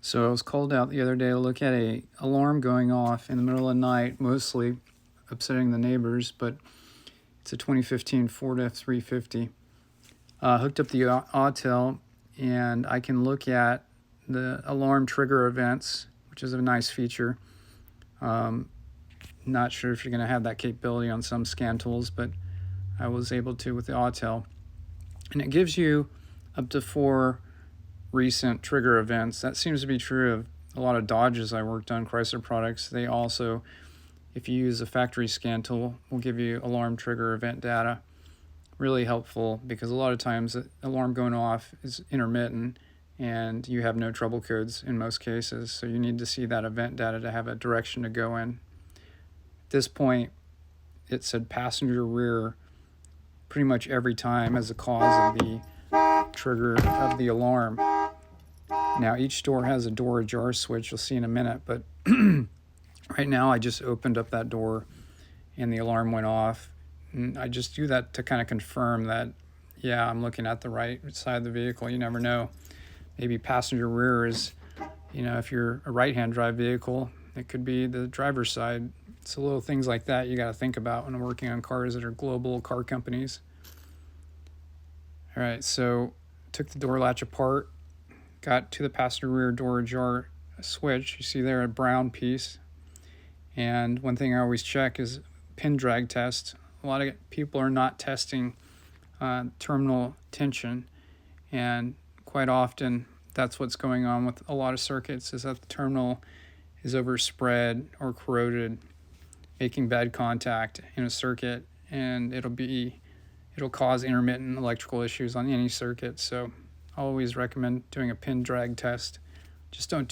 So I was called out the other day to look at a alarm going off in the middle of the night, mostly upsetting the neighbors, but it's a 2015 Ford F350. Hooked up the autel, and I can look at the alarm trigger events, which is a nice feature. Not sure if you're going to have that capability on some scan tools, but I was able to with the autel. And it gives you up to 4 recent trigger events. That seems to be true of a lot of Dodges I worked on, Chrysler products. They also, if you use a factory scan tool, will give you alarm trigger event data. Really helpful, because a lot of times the alarm going off is intermittent and you have no trouble codes in most cases, so you need to see that event data to have a direction to go in. At this point, it said passenger rear pretty much every time as the cause of the trigger of the alarm. Now each door has a door ajar switch, you'll see in a minute, but right now I just opened up that door and the alarm went off. And I just do that to kind of confirm that, yeah, I'm looking at the right side of the vehicle. You never know. Maybe passenger rear is, if you're a right-hand drive vehicle, it could be the driver's side. So little things like that you got to think about when working on cars that are global car companies. All right, so took the door latch apart, got to the passenger rear door ajar switch. You see there a brown piece. And one thing I always check is pin drag test. A lot of people are not testing terminal tension, and quite often that's what's going on with a lot of circuits, is that the terminal is overspread or corroded, making bad contact in a circuit, and it'll cause intermittent electrical issues on any circuit. So I always recommend doing a pin drag test. Just don't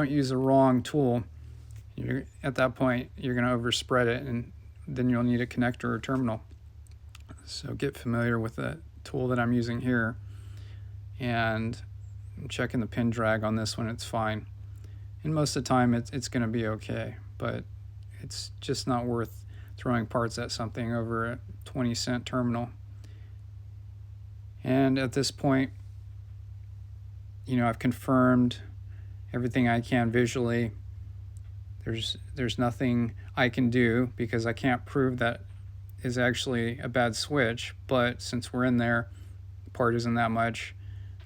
use the wrong tool. At that point, you're going to overspread it, and then you'll need a connector or terminal. So get familiar with the tool that I'm using here, and I'm checking the pin drag on this one. It's fine, and most of the time it's going to be okay, but it's just not worth throwing parts at something over a 20-cent terminal. And at this point, I've confirmed everything I can visually. There's nothing I can do, because I can't prove that is actually a bad switch, but since we're in there, the part isn't that much,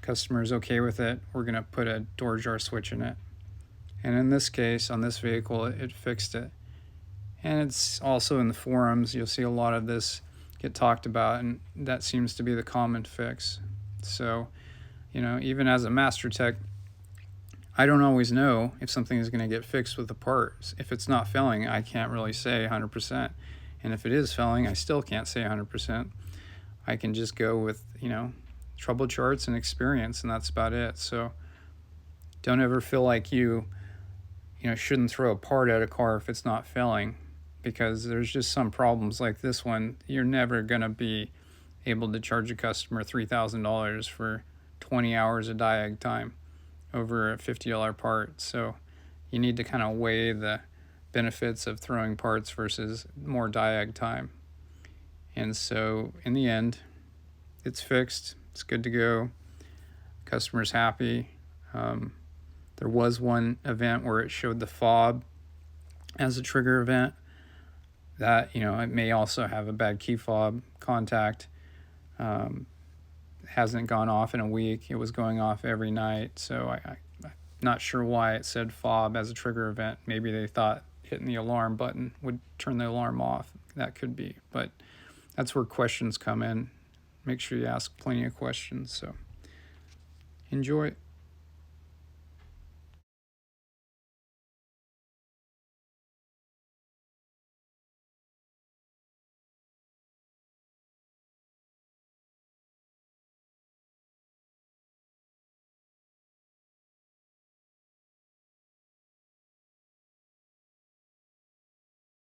customer's okay with it, we're going to put a door jar switch in it. And in this case, on this vehicle, it fixed it. And it's also in the forums, you'll see a lot of this get talked about, and that seems to be the common fix. So, even as a master tech, I don't always know if something is going to get fixed with the part. If it's not failing, I can't really say 100%. And if it is failing, I still can't say 100%. I can just go with, trouble charts and experience, and that's about it. So don't ever feel like you shouldn't throw a part at a car if it's not failing, because there's just some problems like this one. You're never going to be able to charge a customer $3,000 for 20 hours of diag time over a $50 part. So you need to kind of weigh the benefits of throwing parts versus more diag time. And so in the end, it's fixed. It's good to go. Customer's happy. There was one event where it showed the fob as a trigger event. That, it may also have a bad key fob contact. Hasn't gone off in a week. It was going off every night. So I'm not sure why it said fob as a trigger event. Maybe they thought hitting the alarm button would turn the alarm off. That could be. But that's where questions come in. Make sure you ask plenty of questions. So enjoy.